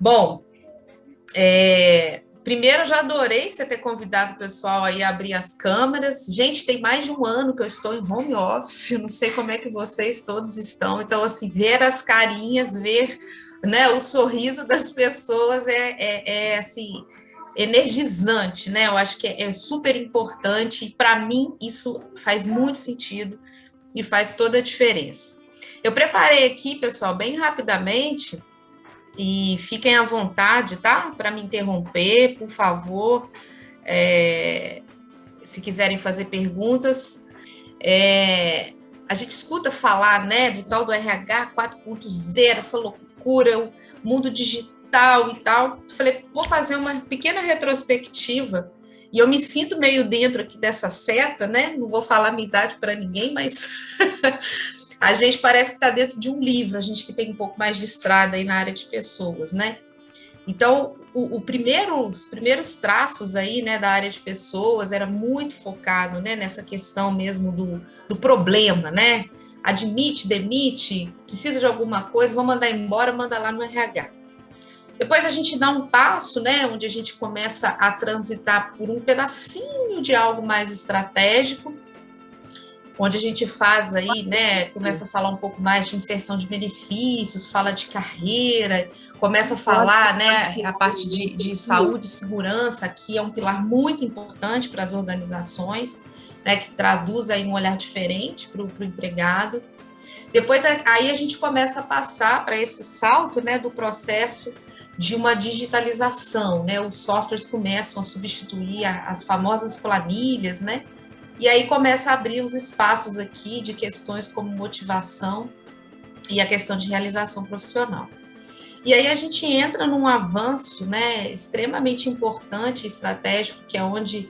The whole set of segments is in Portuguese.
Bom, primeiro, eu já adorei você ter convidado o pessoal aí a abrir as câmeras. Gente, tem mais de um ano que eu estou em home office, eu não sei como é que vocês todos estão. Então, assim, ver as carinhas, ver, né, o sorriso das pessoas assim, energizante, né? Eu acho que é super importante e, para mim, isso faz muito sentido e faz toda a diferença. Eu preparei aqui, pessoal, bem rapidamente, e fiquem à vontade, tá? Para me interromper, por favor. É, Se quiserem fazer perguntas. A gente escuta falar, né, do tal do RH 4.0, essa loucura, o mundo digital e tal. Falei, vou fazer uma pequena retrospectiva. E eu me sinto meio dentro aqui dessa seta, né? Não vou falar a minha idade para ninguém, mas a gente parece que está dentro de um livro, a gente que tem um pouco mais de estrada aí na área de pessoas, né? Então, os primeiros traços aí, né, da área de pessoas era muito focado, né, nessa questão mesmo do problema, né? Admite, demite, precisa de alguma coisa, vou mandar embora, manda lá no RH. Depois a gente dá um passo, né, onde a gente começa a transitar por um pedacinho de algo mais estratégico, onde a gente faz aí, né, começa a falar um pouco mais de inserção de benefícios, fala de carreira, começa a falar, né, a parte de saúde e segurança, que é um pilar muito importante para as organizações, né, que traduz aí um olhar diferente para o empregado. Depois aí a gente começa a passar para esse salto, né, do processo de uma digitalização, né, os softwares começam a substituir as famosas planilhas, né, e aí começa a abrir os espaços aqui de questões como motivação e a questão de realização profissional. E aí a gente entra num avanço, né, extremamente importante e estratégico, que é onde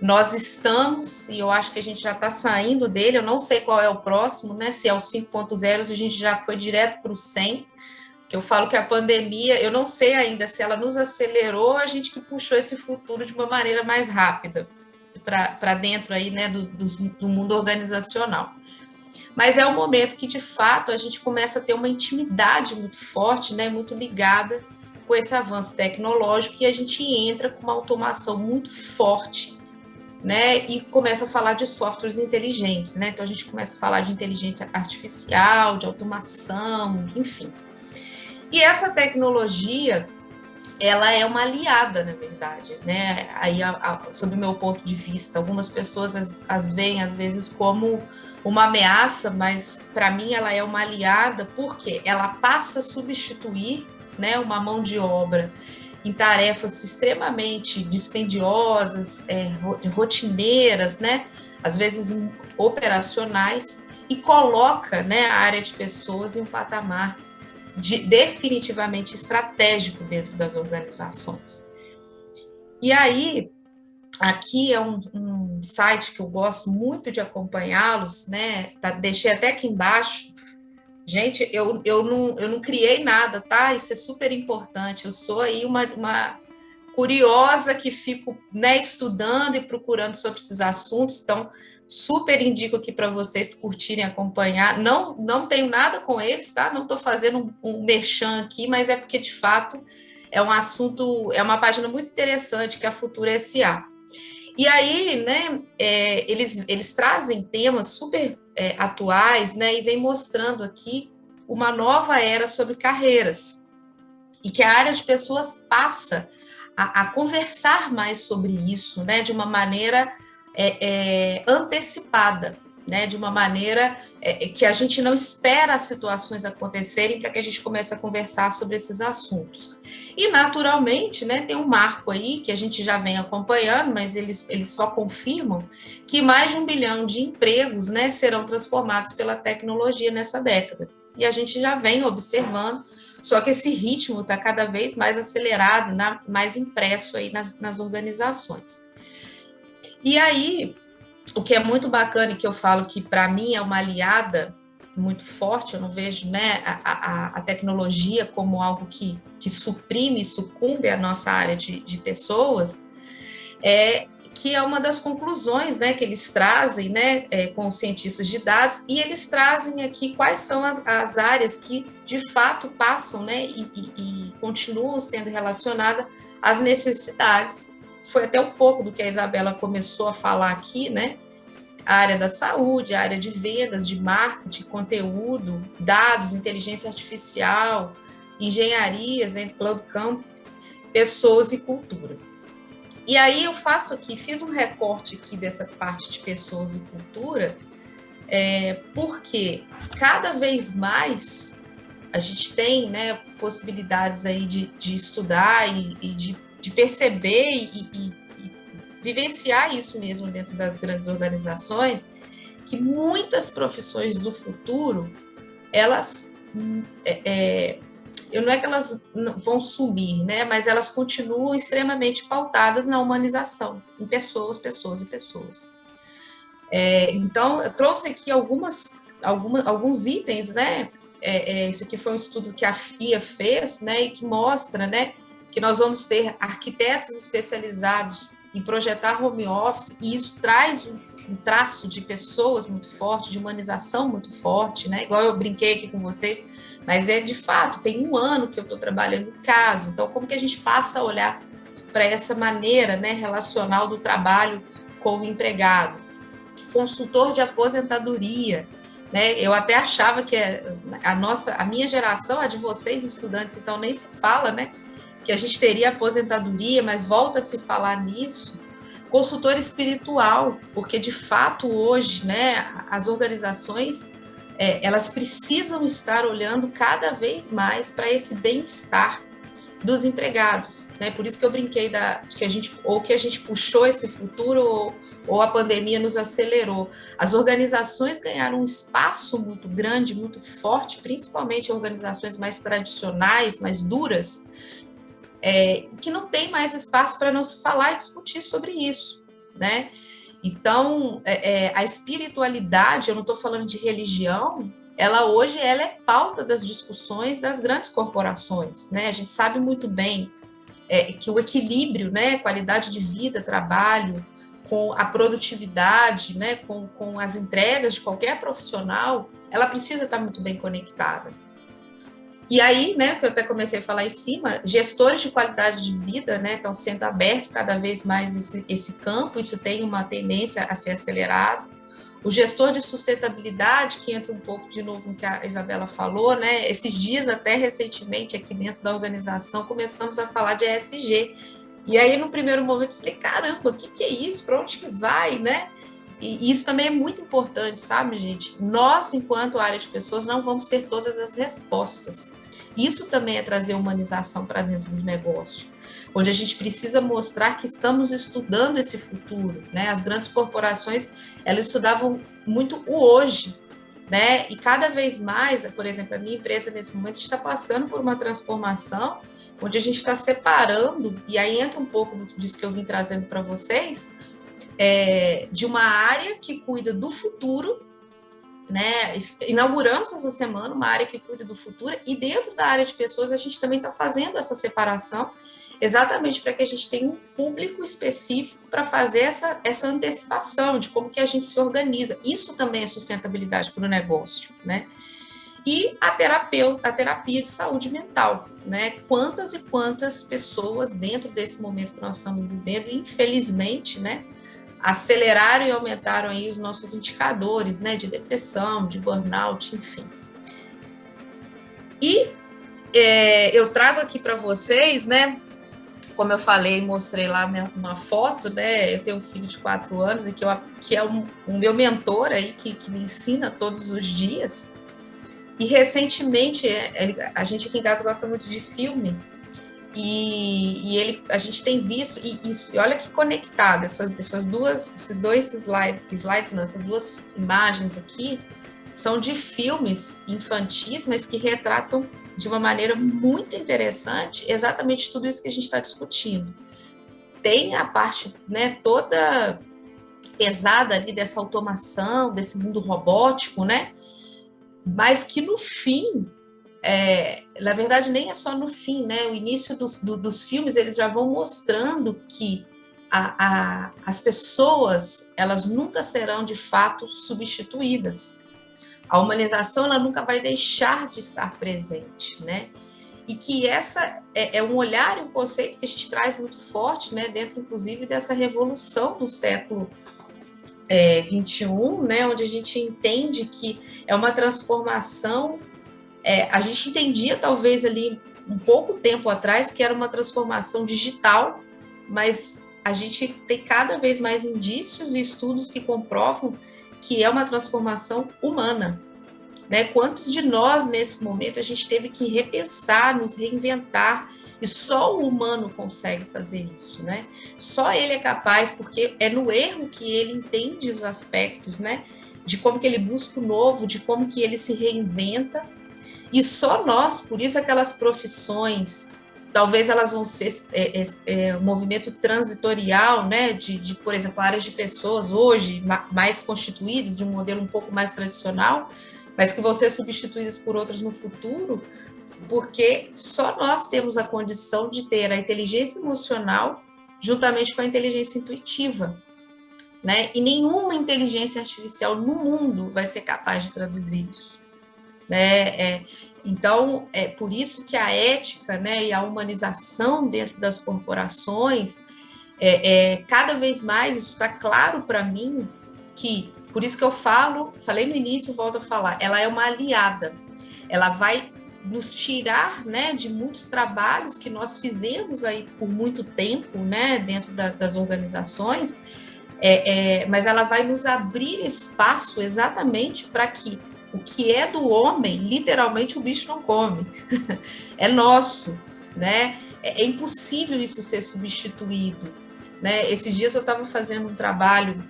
nós estamos, e eu acho que a gente já está saindo dele, eu não sei qual é o próximo, né, se é o 5.0, se a gente já foi direto para o 100, que eu falo que a pandemia, eu não sei ainda se ela nos acelerou, a gente que puxou esse futuro de uma maneira mais rápida para dentro aí, né, do mundo organizacional. Mas é um momento que, de fato, a gente começa a ter uma intimidade muito forte, né, muito ligada com esse avanço tecnológico, e a gente entra com uma automação muito forte, né, e começa a falar de softwares inteligentes, né, então a gente começa a falar de inteligência artificial, de automação, enfim. E essa tecnologia, ela é uma aliada, na verdade, né? Aí, sob o meu ponto de vista, algumas pessoas as veem às vezes como uma ameaça, mas para mim ela é uma aliada porque ela passa a substituir, né, uma mão de obra em tarefas extremamente dispendiosas, rotineiras, né? Às vezes operacionais, e coloca, né, a área de pessoas em um patamar definitivamente estratégico dentro das organizações. E aí, aqui é um site que eu gosto muito de acompanhá-los, né? Deixei até aqui embaixo. Gente, eu não criei nada, tá? Isso é super importante. Eu sou aí uma curiosa que fico, né, estudando e procurando sobre esses assuntos, então super indico aqui para vocês curtirem, acompanhar. Não tenho nada com eles, tá? Não estou fazendo um merchan aqui, mas é porque de fato é um assunto, é uma página muito interessante, que é a Futura SA. E aí, né, eles trazem temas super atuais, né, e vem mostrando aqui uma nova era sobre carreiras, e que a área de pessoas passa a conversar mais sobre isso, né, de uma maneira antecipada, né, de uma maneira que a gente não espera as situações acontecerem para que a gente comece a conversar sobre esses assuntos. E, naturalmente, né, tem um marco aí que a gente já vem acompanhando, mas eles só confirmam que mais de 1 bilhão de empregos, né, serão transformados pela tecnologia nessa década. E a gente já vem observando, só que esse ritmo está cada vez mais acelerado, mais impresso aí nas organizações. E aí, o que é muito bacana e que eu falo que para mim é uma aliada muito forte, eu não vejo, né, a tecnologia como algo que suprime, sucumbe a nossa área de pessoas, que é uma das conclusões, né, que eles trazem, né, com os cientistas de dados, e eles trazem aqui quais são as áreas que de fato passam, né, continuam sendo relacionadas às necessidades. Foi até um pouco do que a Isabela começou a falar aqui, né? A área da saúde, a área de vendas, de marketing, conteúdo, dados, inteligência artificial, engenharias, entre cloud camp, pessoas e cultura. E aí eu faço aqui, fiz um recorte aqui dessa parte de pessoas e cultura, porque cada vez mais a gente tem, né, possibilidades aí de estudar e de perceber e vivenciar isso mesmo dentro das grandes organizações, que muitas profissões do futuro, elas, não é que elas vão sumir, né, mas elas continuam extremamente pautadas na humanização, em pessoas, pessoas e pessoas. Então, eu trouxe aqui alguns itens, né, isso aqui foi um estudo que a FIA fez, né, e que mostra, né, que nós vamos ter arquitetos especializados em projetar home office, e isso traz um traço de pessoas muito forte, de humanização muito forte, né? Igual eu brinquei aqui com vocês, mas de fato, tem um ano que eu estou trabalhando em casa, então como que a gente passa a olhar para essa maneira, né, relacional do trabalho com o empregado? Consultor de aposentadoria, né? Eu até achava que a minha geração, a de vocês, estudantes, então nem se fala, né? Que a gente teria aposentadoria, mas volta a se falar nisso. Consultor espiritual, porque de fato hoje, né, as organizações, elas precisam estar olhando cada vez mais para esse bem-estar dos empregados, né? Por isso que eu brinquei que a gente puxou esse futuro ou a pandemia nos acelerou. As organizações ganharam um espaço muito grande, muito forte, principalmente organizações mais tradicionais, mais duras, que não tem mais espaço para não se falar e discutir sobre isso, né? Então, a espiritualidade, eu não estou falando de religião, hoje ela é pauta das discussões das grandes corporações, né? A gente sabe muito bem que o equilíbrio, né, qualidade de vida, trabalho, com a produtividade, né, com as entregas de qualquer profissional, ela precisa estar muito bem conectada. E aí, né, que eu até comecei a falar em cima, gestores de qualidade de vida, né, estão sendo abertos cada vez mais esse campo, isso tem uma tendência a ser acelerado. O gestor de sustentabilidade, que entra um pouco de novo no que a Isabela falou, né, esses dias, até recentemente, aqui dentro da organização, começamos a falar de ESG. E aí, no primeiro momento, eu falei, caramba, o que é isso? Para onde que vai, né? E isso também é muito importante, sabe, gente? Nós, enquanto área de pessoas, não vamos ter todas as respostas. Isso também é trazer humanização para dentro do negócio, onde a gente precisa mostrar que estamos estudando esse futuro, né? As grandes corporações, elas estudavam muito o hoje, né? E cada vez mais, por exemplo, a minha empresa, nesse momento, está passando por uma transformação, onde a gente está separando, e aí entra um pouco disso que eu vim trazendo para vocês, de uma área que cuida do futuro, né? Inauguramos essa semana uma área que cuida do futuro, e dentro da área de pessoas a gente também está fazendo essa separação, exatamente para que a gente tenha um público específico para fazer essa antecipação de como que a gente se organiza. Isso também é sustentabilidade para o negócio, né? E a terapia de saúde mental, né? Quantas e quantas pessoas dentro desse momento que nós estamos vivendo, infelizmente, né, aceleraram e aumentaram aí os nossos indicadores, né, de depressão, de burnout, enfim. E eu trago aqui para vocês, né, como eu falei, mostrei lá uma foto, né, eu tenho um filho de 4 anos e que é um meu mentor aí, que me ensina todos os dias. E recentemente, a gente aqui em casa gosta muito de filme, e a gente tem visto, e olha que conectado, essas duas imagens aqui, são de filmes infantis, mas que retratam de uma maneira muito interessante exatamente tudo isso que a gente está discutindo. Tem a parte, né, toda pesada ali dessa automação, desse mundo robótico, né? Mas que no fim, na verdade nem é só no fim, né? O início dos filmes, eles já vão mostrando que as pessoas, elas nunca serão de fato substituídas. A humanização, ela nunca vai deixar de estar presente, né? e que essa é um olhar e um conceito que a gente traz muito forte, né, dentro, inclusive, dessa revolução do século XXI, né, onde a gente entende que é uma transformação, a gente entendia talvez ali um pouco tempo atrás que era uma transformação digital, mas a gente tem cada vez mais indícios e estudos que comprovam que é uma transformação humana, né? Quantos de nós, nesse momento, a gente teve que repensar, nos reinventar, e só o humano consegue fazer isso, né? Só ele é capaz, porque é no erro que ele entende os aspectos, né? De como que ele busca o novo, de como que ele se reinventa, e só nós, por isso aquelas profissões, talvez elas vão ser um movimento transitorial, né? Por exemplo, áreas de pessoas hoje mais constituídas, de um modelo um pouco mais tradicional, mas que vão ser substituídas por outras no futuro, porque só nós temos a condição de ter a inteligência emocional juntamente com a inteligência intuitiva, né? E nenhuma inteligência artificial no mundo vai ser capaz de traduzir isso, né? Então, é por isso que a ética, né, e a humanização dentro das corporações, cada vez mais isso está claro para mim, que, por isso que eu falei no início, volto a falar, ela é uma aliada, ela vai nos tirar, né, de muitos trabalhos que nós fizemos aí por muito tempo, né, dentro das organizações, mas ela vai nos abrir espaço exatamente para que o que é do homem, literalmente o bicho não come, é nosso, né? É impossível isso ser substituído, né? Esses dias eu estava fazendo um trabalho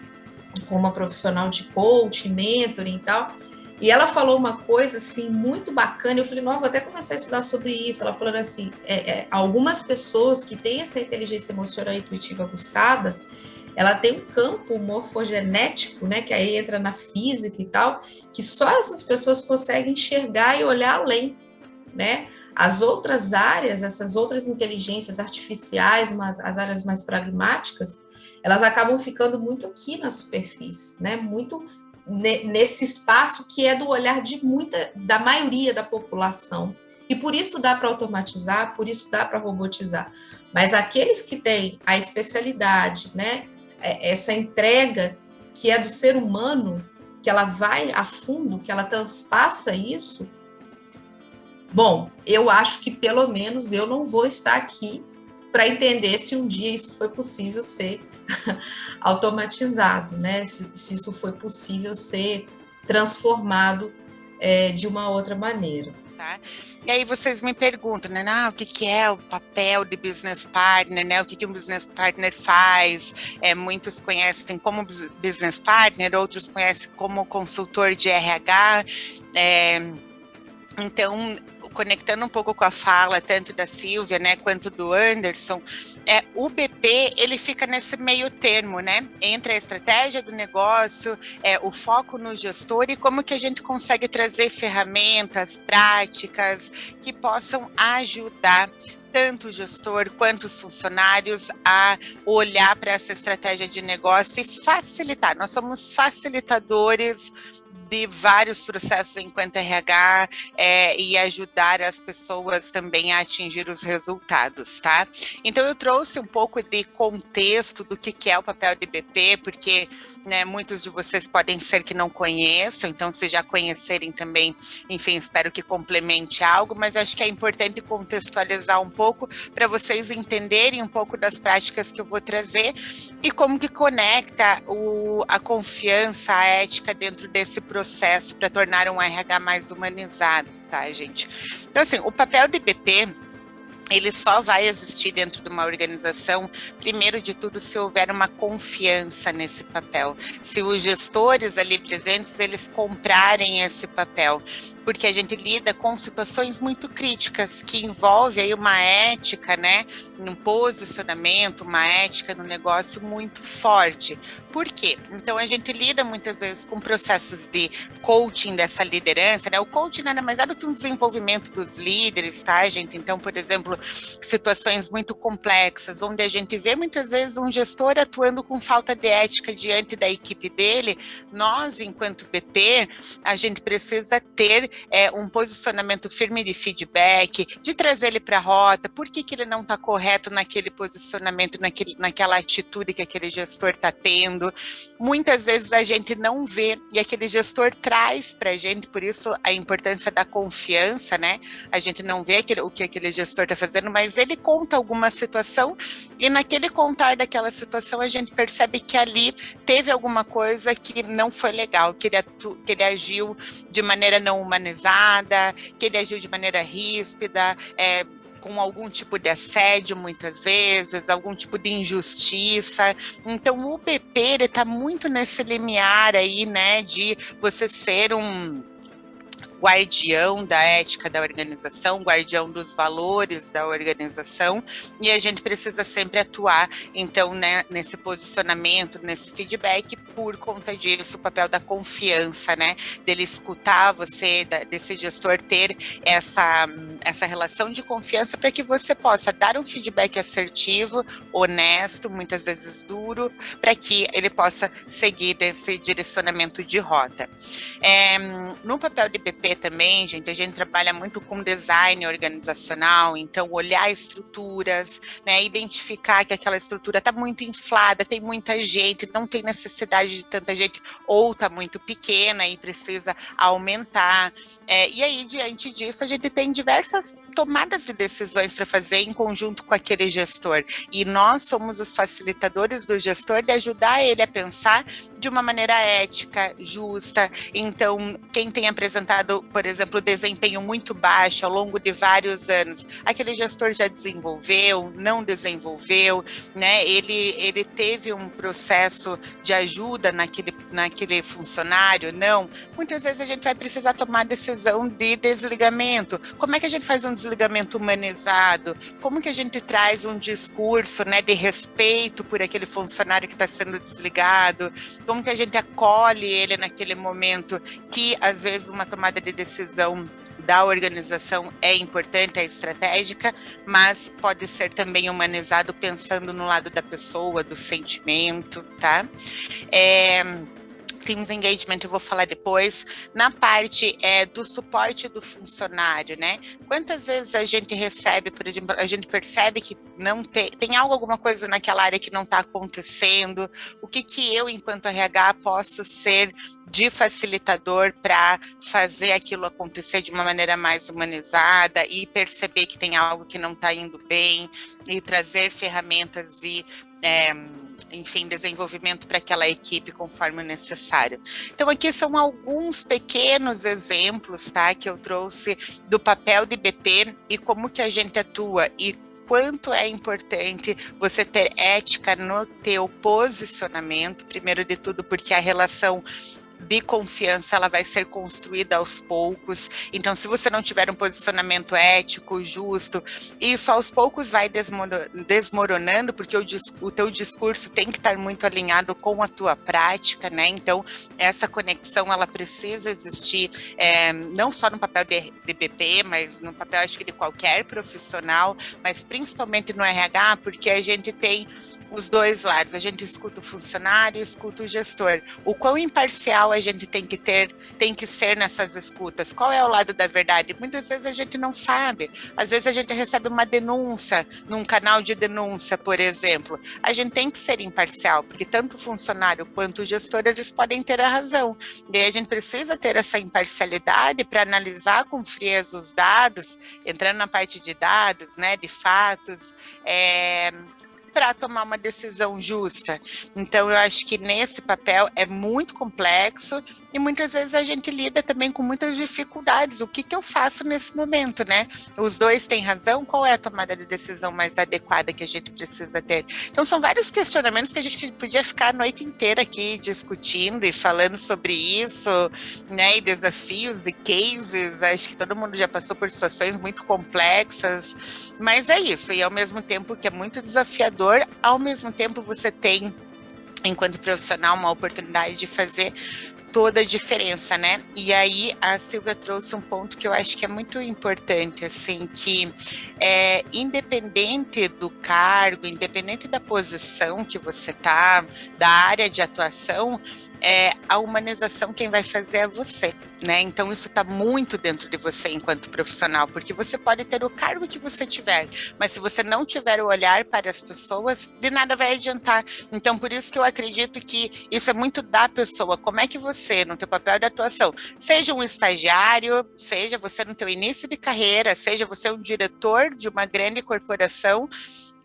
com uma profissional de coaching, mentoring e tal, e ela falou uma coisa assim muito bacana. Eu falei, não, vou até começar a estudar sobre isso. Ela falou assim, algumas pessoas que têm essa inteligência emocional e intuitiva aguçada, ela tem um campo morfogenético, né, que aí entra na física e tal, que só essas pessoas conseguem enxergar e olhar além, né? As outras áreas, essas outras inteligências artificiais, as áreas mais pragmáticas, elas acabam ficando muito aqui na superfície, né? Muito nesse espaço que é do olhar da maioria da população. E por isso dá para automatizar, por isso dá para robotizar. Mas aqueles que têm a especialidade, né, essa entrega que é do ser humano, que ela vai a fundo, que ela transpassa isso, bom, eu acho que pelo menos eu não vou estar aqui para entender se um dia isso foi possível ser automatizado, né? Se isso foi possível ser transformado de uma outra maneira. Tá? E aí vocês me perguntam, né, o que é o papel de business partner, né? O que um business partner faz? Muitos conhecem como business partner, outros conhecem como consultor de RH. Então, conectando um pouco com a fala tanto da Silvia, né, quanto do Anderson, o BP, ele fica nesse meio termo, né, entre a estratégia do negócio, o foco no gestor e como que a gente consegue trazer ferramentas, práticas que possam ajudar tanto o gestor quanto os funcionários a olhar para essa estratégia de negócio e facilitar. Nós somos facilitadores de vários processos enquanto RH e ajudar as pessoas também a atingir os resultados, tá? Então, eu trouxe um pouco de contexto do que é o papel de BP, porque, né, muitos de vocês podem ser que não conheçam, então, se já conhecerem também, enfim, espero que complemente algo, mas acho que é importante contextualizar um pouco para vocês entenderem um pouco das práticas que eu vou trazer e como que conecta a confiança, a ética dentro desse processo para tornar um RH mais humanizado, tá, gente? Então, assim, o papel de BP, ele só vai existir dentro de uma organização, primeiro de tudo, se houver uma confiança nesse papel. Se os gestores ali presentes, eles comprarem esse papel. Porque a gente lida com situações muito críticas, que envolve aí uma ética, né, um posicionamento, uma ética no negócio muito forte. Por quê? Então, a gente lida muitas vezes com processos de coaching dessa liderança, né? O coaching nada mais é do que um desenvolvimento dos líderes, tá, gente? Então, por exemplo, situações muito complexas, onde a gente vê muitas vezes um gestor atuando com falta de ética diante da equipe dele, nós, enquanto BP, a gente precisa ter um posicionamento firme de feedback, de trazer ele para a rota, por que ele não está correto naquele posicionamento, naquela atitude que aquele gestor está tendo. Muitas vezes a gente não vê, e aquele gestor traz para a gente, por isso a importância da confiança, né? A gente não vê o que aquele gestor está fazendo, mas ele conta alguma situação, e naquele contar daquela situação a gente percebe que ali teve alguma coisa que não foi legal, que ele agiu de maneira não humanizada, que ele agiu de maneira ríspida, com algum tipo de assédio, muitas vezes, algum tipo de injustiça. Então, o BP, ele está muito nesse limiar aí, né, de você ser um guardião da ética da organização, guardião dos valores da organização, e a gente precisa sempre atuar, então, né, nesse posicionamento, nesse feedback, por conta disso, o papel da confiança, né, dele escutar você, desse gestor ter essa relação de confiança para que você possa dar um feedback assertivo, honesto, muitas vezes duro, para que ele possa seguir desse direcionamento de rota. No papel de BP também, gente, a gente trabalha muito com design organizacional, então olhar estruturas, né, identificar que aquela estrutura está muito inflada, tem muita gente, não tem necessidade de tanta gente, ou está muito pequena e precisa aumentar. E aí, diante disso, a gente tem diversas tomadas de decisões para fazer em conjunto com aquele gestor. E nós somos os facilitadores do gestor de ajudar ele a pensar de uma maneira ética, justa. Então, quem tem apresentado, por exemplo, desempenho muito baixo ao longo de vários anos, aquele gestor já desenvolveu, não desenvolveu, né? Ele teve um processo de ajuda naquele funcionário? Não. Muitas vezes a gente vai precisar tomar decisão de desligamento. Como é que a gente faz um desligamento humanizado? Como que a gente traz um discurso, né, de respeito por aquele funcionário que está sendo desligado? Como que a gente acolhe ele naquele momento que, às vezes, uma tomada de decisão da organização é importante, é estratégica, mas pode ser também humanizado pensando no lado da pessoa, do sentimento, tá? Teams Engagement eu vou falar depois. Na parte do suporte do funcionário, né? Quantas vezes a gente recebe, por exemplo, a gente percebe que não tem alguma coisa naquela área que não está acontecendo? O que eu, enquanto RH, posso ser de facilitador para fazer aquilo acontecer de uma maneira mais humanizada e perceber que tem algo que não está indo bem e trazer ferramentas e enfim, desenvolvimento para aquela equipe conforme necessário. Então, aqui são alguns pequenos exemplos, tá, que eu trouxe do papel de BP e como que a gente atua e quanto é importante você ter ética no teu posicionamento, primeiro de tudo, porque a relação de confiança, ela vai ser construída aos poucos. Então, se você não tiver um posicionamento ético, justo, isso aos poucos vai desmoronando, porque o teu discurso tem que estar muito alinhado com a tua prática, né? Então, essa conexão, ela precisa existir, não só no papel de BP, mas no papel, acho que de qualquer profissional, mas principalmente no RH, porque a gente tem os dois lados, a gente escuta o funcionário, escuta o gestor. O quão imparcial a gente tem que ser nessas escutas? Qual é o lado da verdade? Muitas vezes a gente não sabe. Às vezes a gente recebe uma denúncia num canal de denúncia, por exemplo. A gente tem que ser imparcial, porque tanto o funcionário quanto o gestor, eles podem ter a razão. E aí a gente precisa ter essa imparcialidade para analisar com frieza os dados, entrando na parte de dados, né, de fatos, para tomar uma decisão justa. Então, eu acho que nesse papel é muito complexo e muitas vezes a gente lida também com muitas dificuldades. O que eu faço nesse momento, né? Os dois têm razão? Qual é a tomada de decisão mais adequada que a gente precisa ter? Então, são vários questionamentos que a gente podia ficar a noite inteira aqui discutindo e falando sobre isso, né? E desafios e cases. Acho que todo mundo já passou por situações muito complexas, mas é isso. E ao mesmo tempo que é muito desafiador, ao mesmo tempo você tem, enquanto profissional, uma oportunidade de fazer toda a diferença, né? E aí a Silvia trouxe um ponto que eu acho que é muito importante, assim, que independente do cargo, independente da posição que você tá, da área de atuação, a humanização quem vai fazer é você, né? Então isso está muito dentro de você enquanto profissional, porque você pode ter o cargo que você tiver, mas se você não tiver o olhar para as pessoas, de nada vai adiantar. Então por isso que eu acredito que isso é muito da pessoa. Como é que você, no teu papel de atuação, seja um estagiário, seja você no teu início de carreira, seja você um diretor de uma grande corporação,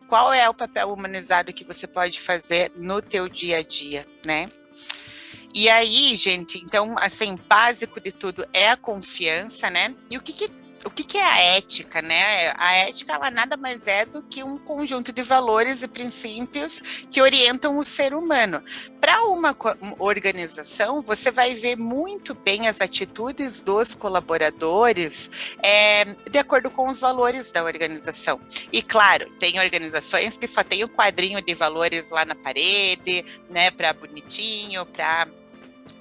qual é o papel humanizado que você pode fazer no teu dia a dia, né? E aí, gente, então, assim, básico de tudo é a confiança, né? E o que é a ética, né? A ética, ela nada mais é do que um conjunto de valores e princípios que orientam o ser humano. Para uma organização, você vai ver muito bem as atitudes dos colaboradores de acordo com os valores da organização. E, claro, tem organizações que só tem o quadrinho de valores lá na parede, né, para bonitinho, para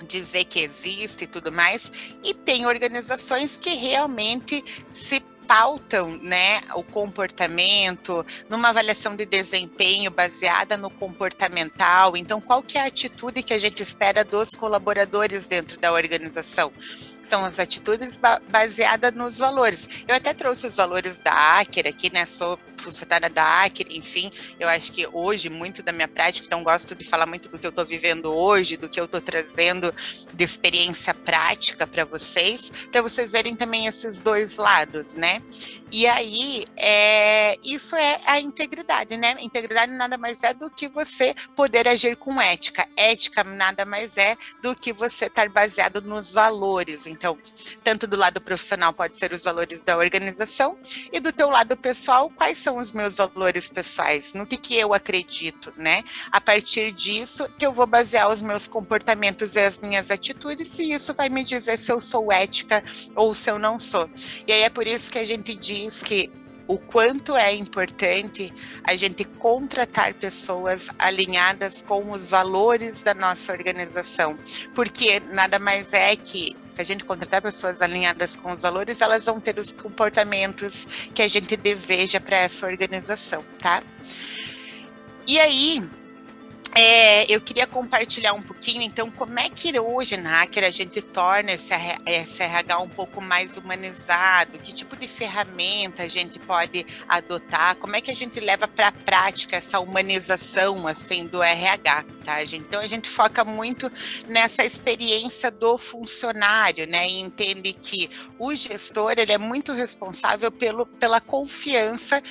dizer que existe e tudo mais, e tem organizações que realmente se pautam, né, o comportamento numa avaliação de desempenho baseada no comportamental. Então, qual que é a atitude que a gente espera dos colaboradores dentro da organização? São as atitudes baseadas nos valores. Eu até trouxe os valores da Aker aqui, né, sou funcionária da Aker, enfim, eu acho que hoje, muito da minha prática, então gosto de falar muito do que eu estou vivendo hoje, do que eu estou trazendo de experiência prática para vocês verem também esses dois lados, né? E aí, isso é a integridade, né? Integridade nada mais é do que você poder agir com ética. Ética nada mais é do que você estar baseado nos valores. Então, tanto do lado profissional pode ser os valores da organização e do teu lado pessoal, quais são os meus valores pessoais? No que eu acredito, né? A partir disso, que eu vou basear os meus comportamentos e as minhas atitudes, e isso vai me dizer se eu sou ética ou se eu não sou. E aí é por isso que a gente diz que o quanto é importante a gente contratar pessoas alinhadas com os valores da nossa organização, porque nada mais é que se a gente contratar pessoas alinhadas com os valores, elas vão ter os comportamentos que a gente deseja para essa organização, tá? E aí, eu queria compartilhar um pouquinho, então, como é que hoje na Aker a gente torna esse RH um pouco mais humanizado, que tipo de ferramenta a gente pode adotar, como é que a gente leva para a prática essa humanização, assim, do RH, tá, gente? Então, a gente foca muito nessa experiência do funcionário, né, e entende que o gestor, ele é muito responsável pela confiança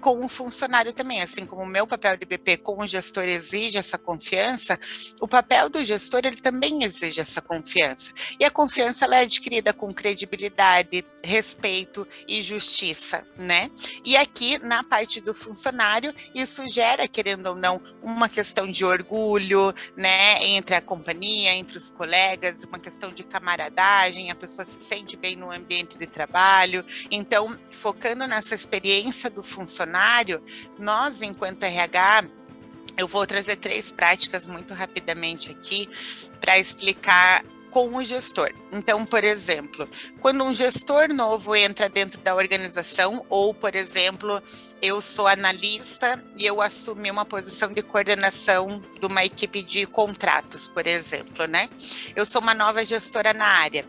com o funcionário também, assim como o meu papel de BP com o gestor exige essa confiança, o papel do gestor, ele também exige essa confiança. E a confiança, ela é adquirida com credibilidade, respeito e justiça, né? E aqui, na parte do funcionário, isso gera, querendo ou não, uma questão de orgulho, né, entre a companhia, entre os colegas, uma questão de camaradagem, a pessoa se sente bem no ambiente de trabalho. Então, focando nessa experiência do funcionário, nós, enquanto RH, eu vou trazer 3 práticas muito rapidamente aqui para explicar com o gestor. Então, por exemplo, quando um gestor novo entra dentro da organização, ou, por exemplo, eu sou analista e eu assumi uma posição de coordenação de uma equipe de contratos, por exemplo, né? Eu sou uma nova gestora na área.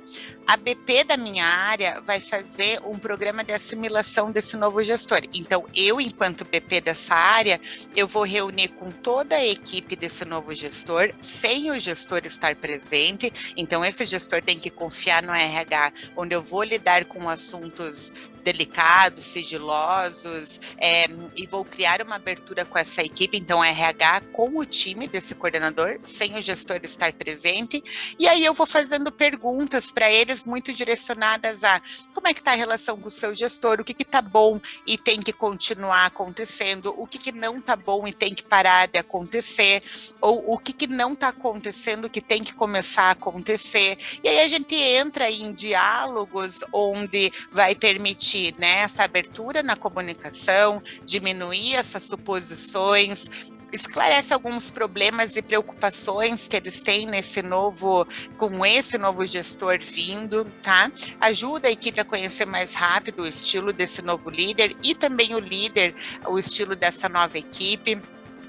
A BP da minha área vai fazer um programa de assimilação desse novo gestor. Então, eu, enquanto BP dessa área, eu vou reunir com toda a equipe desse novo gestor, sem o gestor estar presente. Então, esse gestor tem que confiar no RH, onde eu vou lidar com assuntos delicados, sigilosos, e vou criar uma abertura com essa equipe, então RH com o time desse coordenador, sem o gestor estar presente, e aí eu vou fazendo perguntas para eles muito direcionadas a como é que está a relação com o seu gestor, o que está bom e tem que continuar acontecendo, o que não está bom e tem que parar de acontecer, ou o que não está acontecendo que tem que começar a acontecer, e aí a gente entra em diálogos onde vai permitir, né, essa abertura na comunicação, diminuir essas suposições, esclarece alguns problemas e preocupações que eles têm com esse novo gestor vindo, tá? Ajuda a equipe a conhecer mais rápido o estilo desse novo líder e também o estilo dessa nova equipe.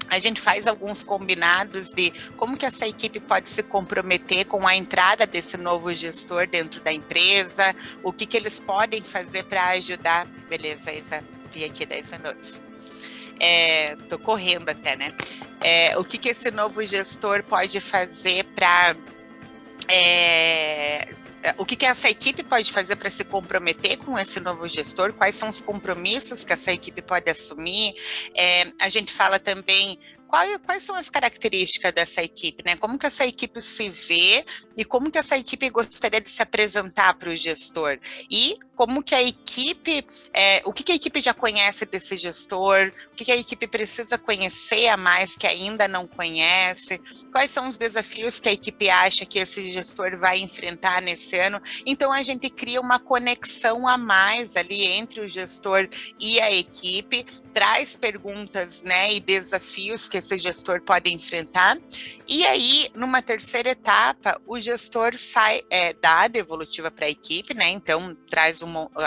A gente faz alguns combinados de como que essa equipe pode se comprometer com a entrada desse novo gestor dentro da empresa, o que eles podem fazer para ajudar. Beleza, Isa, vi aqui 10 minutos. Tô correndo até, né? O que esse novo gestor pode fazer para... o que essa equipe pode fazer para se comprometer com esse novo gestor, quais são os compromissos que essa equipe pode assumir. A gente fala também quais são as características dessa equipe, né? Como que essa equipe se vê e como que essa equipe gostaria de se apresentar para o gestor. E como que a equipe, o que a equipe já conhece desse gestor, o que a equipe precisa conhecer a mais que ainda não conhece, quais são os desafios que a equipe acha que esse gestor vai enfrentar nesse ano. Então, a gente cria uma conexão a mais ali entre o gestor e a equipe, traz perguntas, né, e desafios que esse gestor pode enfrentar. E aí, numa terceira etapa, o gestor dá a devolutiva para a equipe, né? Então, traz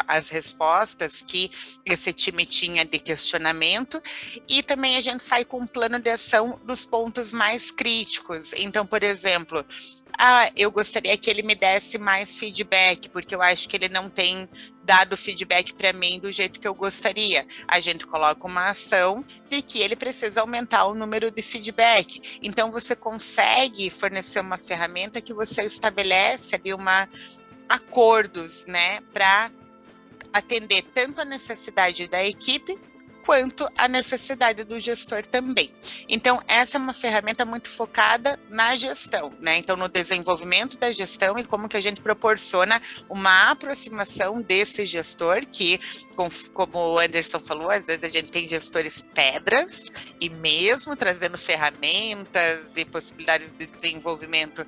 as respostas que esse time tinha de questionamento, e também a gente sai com um plano de ação dos pontos mais críticos. Então, por exemplo, eu gostaria que ele me desse mais feedback, porque eu acho que ele não tem dado feedback para mim do jeito que eu gostaria. A gente coloca uma ação de que ele precisa aumentar o número de feedback. Então, você consegue fornecer uma ferramenta que você estabelece ali acordos, né, para atender tanto a necessidade da equipe quanto a necessidade do gestor também. Então, essa é uma ferramenta muito focada na gestão, né? Então, no desenvolvimento da gestão e como que a gente proporciona uma aproximação desse gestor que, como o Anderson falou, às vezes a gente tem gestores pedras e mesmo trazendo ferramentas e possibilidades de desenvolvimento,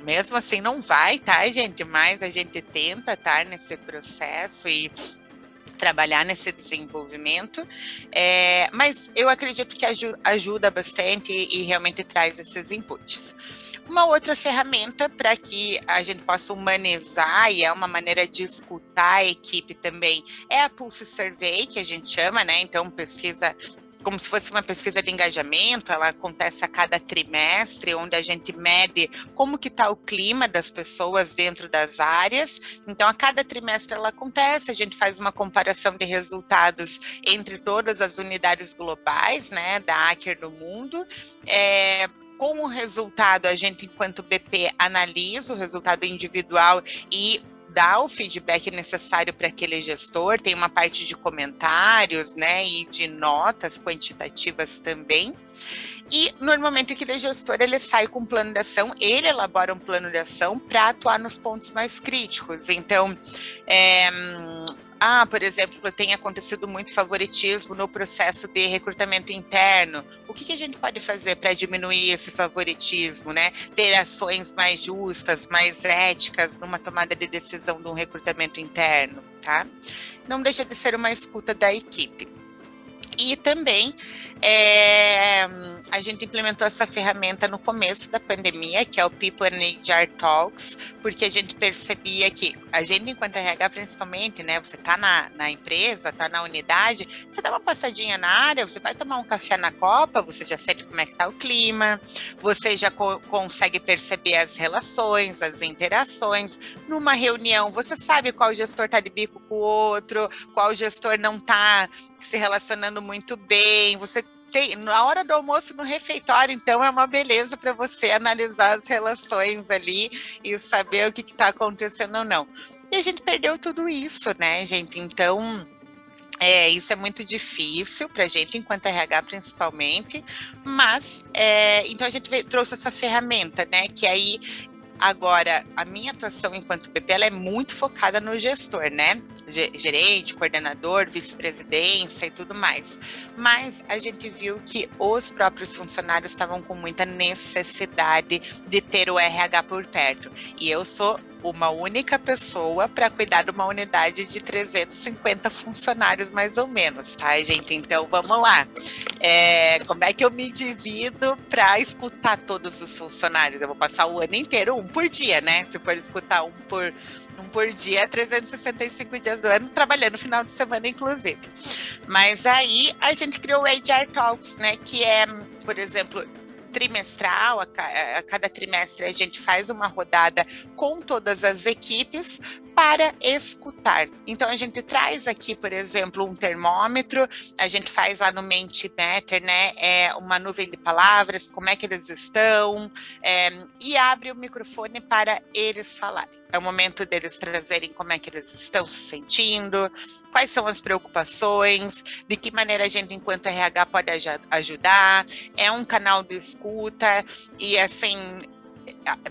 mesmo assim não vai, tá, gente? Mas a gente tenta estar nesse processo e trabalhar nesse desenvolvimento, mas eu acredito que ajuda bastante e realmente traz esses inputs. Uma outra ferramenta para que a gente possa humanizar, e é uma maneira de escutar a equipe também, é a Pulse Survey, que a gente chama, né? Então, pesquisa como se fosse uma pesquisa de engajamento, ela acontece a cada trimestre, onde a gente mede como que está o clima das pessoas dentro das áreas. Então, a cada trimestre ela acontece, a gente faz uma comparação de resultados entre todas as unidades globais, né, da Aker no mundo. Com o resultado, a gente, enquanto BP, analisa o resultado individual e dá o feedback necessário para aquele gestor, tem uma parte de comentários, né, e de notas quantitativas também. E, normalmente, aquele gestor, ele sai com um plano de ação, ele elabora um plano de ação para atuar nos pontos mais críticos. Então, por exemplo, tem acontecido muito favoritismo no processo de recrutamento interno. O que a gente pode fazer para diminuir esse favoritismo, né? Ter ações mais justas, mais éticas numa tomada de decisão de um recrutamento interno, tá? Não deixa de ser uma escuta da equipe. E também a gente implementou essa ferramenta no começo da pandemia, que é o People and HR Talks, porque a gente percebia que a gente, enquanto RH principalmente, né, você está na empresa, está na unidade, você dá uma passadinha na área, você vai tomar um café na copa, você já sabe como é que está o clima, você já consegue perceber as relações, as interações. Numa reunião, você sabe qual gestor está de bico com o outro, qual gestor não está se relacionando muito bem, você tem, na hora do almoço no refeitório, então é uma beleza para você analisar as relações ali e saber o que está acontecendo ou não. E a gente perdeu tudo isso, né, gente? Então, isso é muito difícil para a gente, enquanto RH principalmente, mas, então a gente trouxe essa ferramenta, né, que aí... Agora, a minha atuação enquanto BP, ela é muito focada no gestor, né? Gerente, coordenador, vice-presidência e tudo mais. Mas a gente viu que os próprios funcionários estavam com muita necessidade de ter o RH por perto. E eu sou uma única pessoa para cuidar de uma unidade de 350 funcionários, mais ou menos, tá, gente? Então, vamos lá. Como é que eu me divido para escutar todos os funcionários? Eu vou passar o ano inteiro, um por dia, né? Se for escutar um por dia, 365 dias do ano, trabalhando no final de semana, inclusive. Mas aí, a gente criou o HR Talks, né? Que é, por exemplo, trimestral, a cada trimestre a gente faz uma rodada com todas as equipes para escutar. Então, a gente traz aqui, por exemplo, um termômetro, a gente faz lá no Mentimeter, né, uma nuvem de palavras, como é que eles estão, e abre o microfone para eles falarem. É o momento deles trazerem como é que eles estão se sentindo, quais são as preocupações, de que maneira a gente, enquanto RH, pode ajudar. É um canal de escuta e, assim,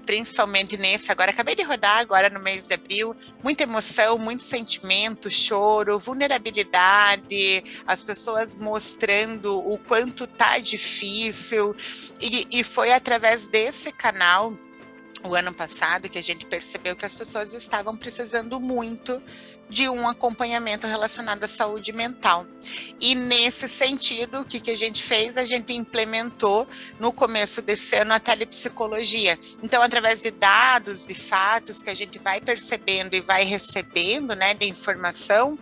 principalmente nesse, agora acabei de rodar agora no mês de abril, muita emoção, muito sentimento, choro, vulnerabilidade, as pessoas mostrando o quanto tá difícil, e foi através desse canal, o ano passado, que a gente percebeu que as pessoas estavam precisando muito de um acompanhamento relacionado à saúde mental. E nesse sentido, o que a gente fez? A gente implementou no começo desse ano a telepsicologia. Então, através de dados, de fatos que a gente vai percebendo e vai recebendo, né, de informação,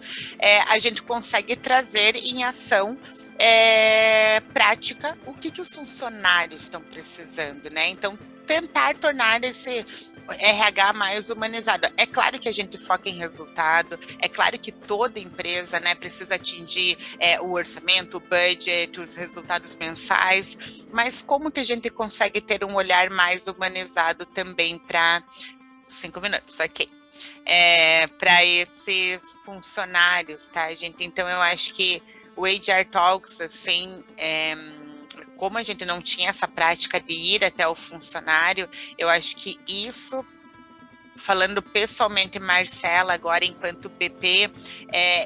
a gente consegue trazer em ação prática o que os funcionários estão precisando, né? Então, tentar tornar esse RH mais humanizado. É claro que a gente foca em resultado, é claro que toda empresa, né, precisa atingir o orçamento, o budget, os resultados mensais, mas como que a gente consegue ter um olhar mais humanizado também para 5 minutos, ok. Para esses funcionários, tá, gente? Então, eu acho que o HR Talks, assim, como a gente não tinha essa prática de ir até o funcionário, eu acho que isso, falando pessoalmente, Marcela, agora enquanto BP,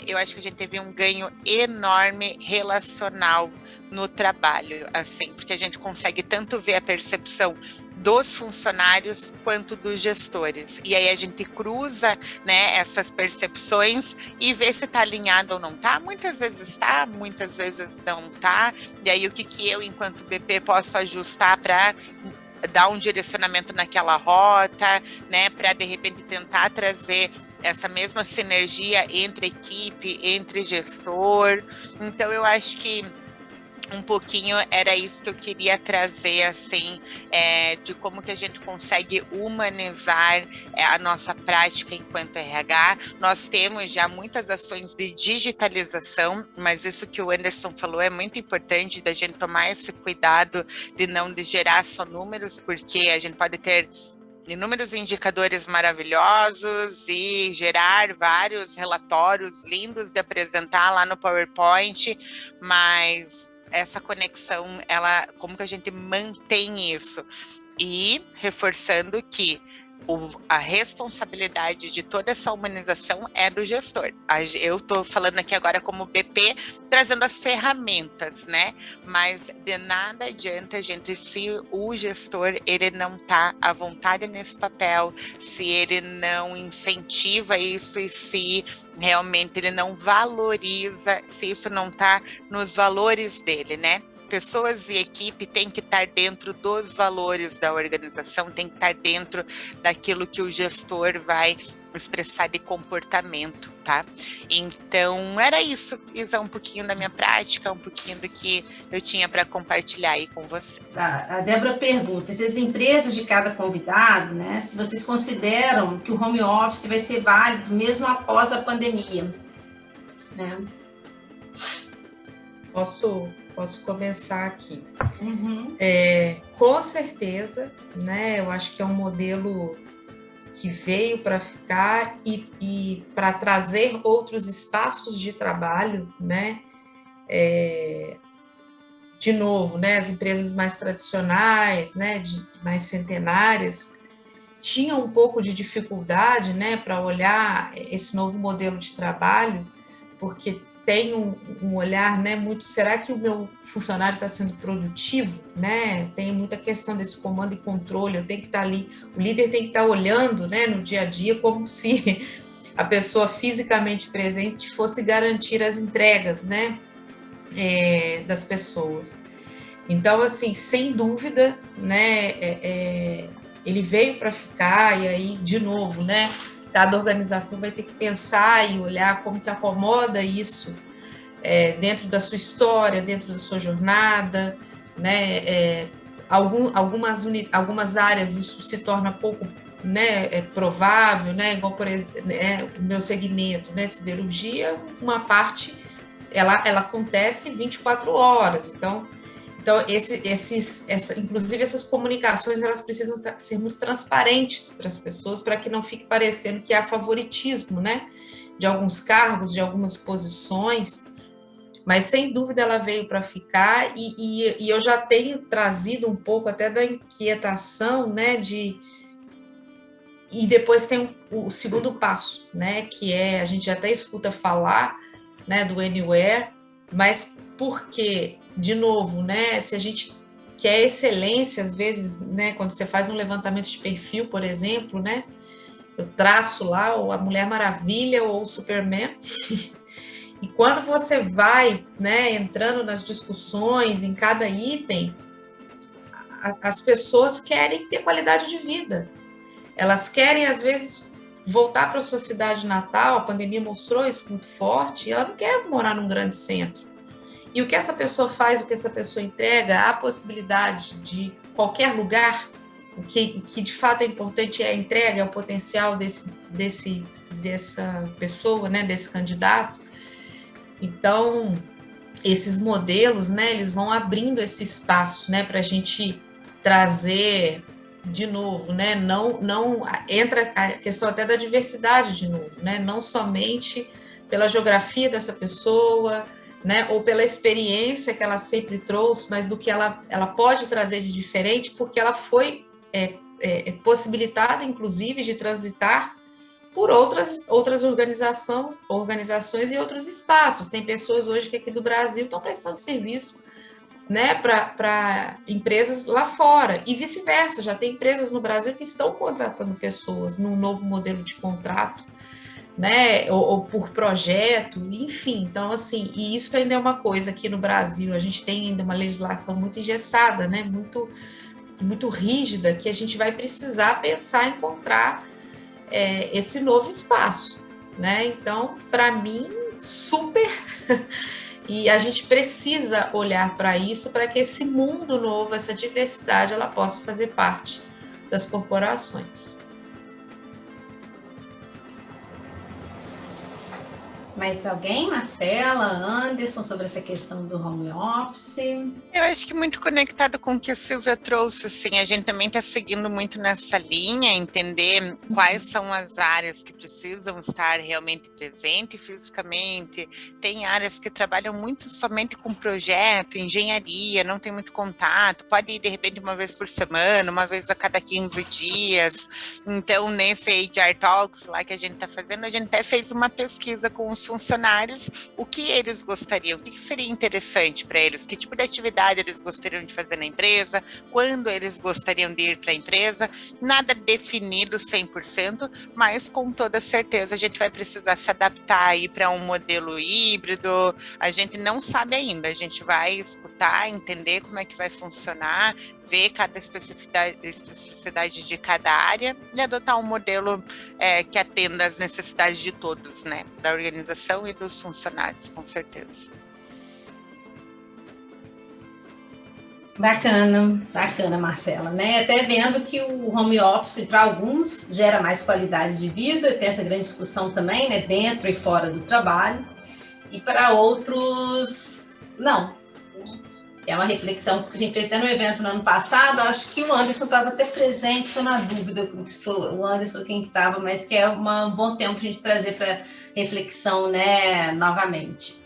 eu acho que a gente teve um ganho enorme relacional no trabalho, assim, porque a gente consegue tanto ver a percepção dos funcionários quanto dos gestores. E aí a gente cruza, né, essas percepções e vê se está alinhado ou não está. Muitas vezes está, muitas vezes não está. E aí o que eu, enquanto BP, posso ajustar para dar um direcionamento naquela rota, né, para de repente tentar trazer essa mesma sinergia entre equipe, entre gestor. Então eu acho que um pouquinho era isso que eu queria trazer, assim, de como que a gente consegue humanizar a nossa prática enquanto RH. Nós temos já muitas ações de digitalização, mas isso que o Anderson falou é muito importante, da gente tomar esse cuidado de não gerar só números, porque a gente pode ter inúmeros indicadores maravilhosos e gerar vários relatórios lindos de apresentar lá no PowerPoint, mas essa conexão, como que a gente mantém isso? E reforçando que a responsabilidade de toda essa humanização é do gestor. Eu estou falando aqui agora como BP, trazendo as ferramentas, né? Mas de nada adianta, gente, se o gestor ele não está à vontade nesse papel, se ele não incentiva isso e se realmente ele não valoriza, se isso não está nos valores dele, né? Pessoas e equipe têm que estar dentro dos valores da organização, tem que estar dentro daquilo que o gestor vai expressar de comportamento, tá? Então, era isso, Isa, um pouquinho da minha prática, um pouquinho do que eu tinha para compartilhar aí com vocês. A Débora pergunta, se as empresas de cada convidado, né, se vocês consideram que o home office vai ser válido mesmo após a pandemia, né? Posso começar aqui. Uhum. Com certeza, né? Eu acho que é um modelo que veio para ficar e para trazer outros espaços de trabalho, né? De novo, né? As empresas mais tradicionais, né? Mais centenárias, tinham um pouco de dificuldade, né? Para olhar esse novo modelo de trabalho, porque tem um olhar, né, muito, será que o meu funcionário está sendo produtivo, né? Tem muita questão desse comando e controle, eu tenho que estar ali, o líder tem que estar olhando, né, no dia a dia, como se a pessoa fisicamente presente fosse garantir as entregas, né, das pessoas. Então, assim, sem dúvida, né, ele veio para ficar, e aí, de novo, né, cada organização vai ter que pensar e olhar como que acomoda isso dentro da sua história, dentro da sua jornada, né, algumas áreas isso se torna pouco, né, provável, né, igual, por exemplo, o meu segmento, né, siderurgia, uma parte, ela acontece 24 horas, então inclusive essas comunicações, elas precisam ser muito transparentes para as pessoas, para que não fique parecendo que há favoritismo, né, de alguns cargos, de algumas posições, mas sem dúvida ela veio para ficar, e eu já tenho trazido um pouco até da inquietação, né, e depois tem o segundo passo, né, que a gente até escuta falar, né, do Anywhere, mas porque, de novo, né, se a gente quer excelência, às vezes, né, quando você faz um levantamento de perfil, por exemplo, né, eu traço lá ou a Mulher Maravilha ou o Superman, e quando você vai, né, entrando nas discussões em cada item, as pessoas querem ter qualidade de vida, elas querem, às vezes, voltar para a sua cidade natal, a pandemia mostrou isso muito forte, e ela não quer morar num grande centro. E o que essa pessoa faz, o que essa pessoa entrega, a possibilidade de qualquer lugar, o que de fato é importante é a entrega, é o potencial dessa pessoa, né, desse candidato. Então, esses modelos, né, eles vão abrindo esse espaço, né, para a gente trazer de novo, né, não entra a questão até da diversidade de novo, né, não somente pela geografia dessa pessoa, né, ou pela experiência que ela sempre trouxe, mas do que ela pode trazer de diferente, porque ela foi possibilitada, inclusive, de transitar por outras organizações e outros espaços. Tem pessoas hoje que aqui do Brasil estão prestando serviço, né, para empresas lá fora, e vice-versa, já tem empresas no Brasil que estão contratando pessoas num novo modelo de contrato, né, ou por projeto, enfim. Então, assim, e isso ainda é uma coisa aqui no Brasil, a gente tem ainda uma legislação muito engessada, né, muito rígida, que a gente vai precisar pensar em encontrar esse novo espaço, né? Então, para mim, super, e a gente precisa olhar para isso, para que esse mundo novo, essa diversidade, ela possa fazer parte das corporações. Mais alguém? Marcela, Anderson, sobre essa questão do home office? Eu acho que muito conectado com o que a Silvia trouxe, assim, a gente também está seguindo muito nessa linha, entender quais são as áreas que precisam estar realmente presentes fisicamente. Tem áreas que trabalham muito somente com projeto, engenharia, não tem muito contato, pode ir de repente uma vez por semana, uma vez a cada 15 dias. Então, nesse HR Talks lá que a gente está fazendo, a gente até fez uma pesquisa com os funcionários, o que eles gostariam, o que seria interessante para eles, que tipo de atividade eles gostariam de fazer na empresa, quando eles gostariam de ir para a empresa. Nada definido 100%, mas com toda certeza a gente vai precisar se adaptar aí para um modelo híbrido. A gente não sabe ainda, a gente vai escutar, entender como é que vai funcionar, ver cada especificidade de cada área e adotar um modelo que atenda às necessidades de todos, né, da organização e dos funcionários, com certeza. Bacana, Marcela, né? Até vendo que o home office, para alguns, gera mais qualidade de vida, tem essa grande discussão também, né, dentro e fora do trabalho, e para outros, não. É uma reflexão que a gente fez até no evento no ano passado, acho que o Anderson estava até presente, estou na dúvida se foi o Anderson quem estava, mas que é um bom tempo para a gente trazer para reflexão, né, novamente.